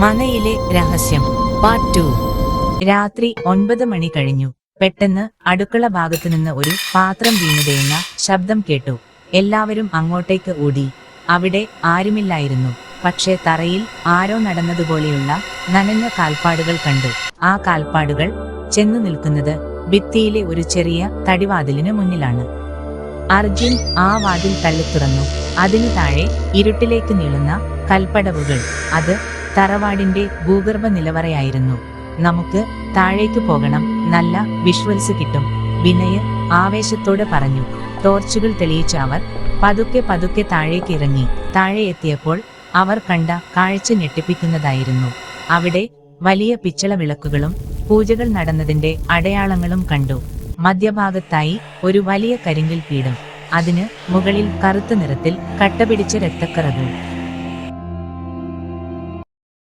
മനയിലെ രഹസ്യം പാർട്ട് 2. രാത്രി 9 മണി കഴിഞ്ഞു. പെട്ടെന്ന് അടുക്കള ഭാഗത്തുനിന്ന് ഒരു പാത്രം വീണുതയുന്ന ശബ്ദം കേട്ടു. എല്ലാവരും അങ്ങോട്ടേക്ക് ഓടി. അവിടെ ആരുമില്ലായിരുന്നു. പക്ഷേ തറയിൽ ആരോ നടന്നതുപോലെയുള്ള നനഞ്ഞ കാൽപ്പാടുകൾ കണ്ടു. ആ കാൽപ്പാടുകൾ ചെന്നു നിൽക്കുന്നത് ഭിത്തിയിലെ ഒരു ചെറിയ തടിവാതിലിന് മുന്നിലാണ്. അർജുൻ ആ വാതിൽ തള്ളിത്തുറന്നു. അതിനു താഴെ ഇരുട്ടിലേക്ക് നീളുന്ന കൽപ്പടവുകൾ. അത് തറവാടിന്റെ ഭൂഗർഭ നിലവറയായിരുന്നു. നമുക്ക് താഴേക്ക് പോകണം, നല്ല വിഷ്വൽസ് കിട്ടും, വിനയ് ആവേശത്തോടെ പറഞ്ഞു. ടോർച്ചുകൾ തെളിയിച്ച അവർ പതുക്കെ പതുക്കെ താഴേക്ക് ഇറങ്ങി. താഴെ എത്തിയപ്പോൾ അവർ കണ്ട കാഴ്ച ഞെട്ടിപ്പിക്കുന്നതായിരുന്നു. അവിടെ വലിയ പിച്ചള വിളക്കുകളും പൂജകൾ നടന്നതിന്റെ അടയാളങ്ങളും കണ്ടു. മധ്യഭാഗത്തായി ഒരു വലിയ കരിങ്കൽ പീഠം. അതിന് മുകളിൽ കറുത്ത നിറത്തിൽ കട്ടപിടിച്ച രക്തക്കറകൾ.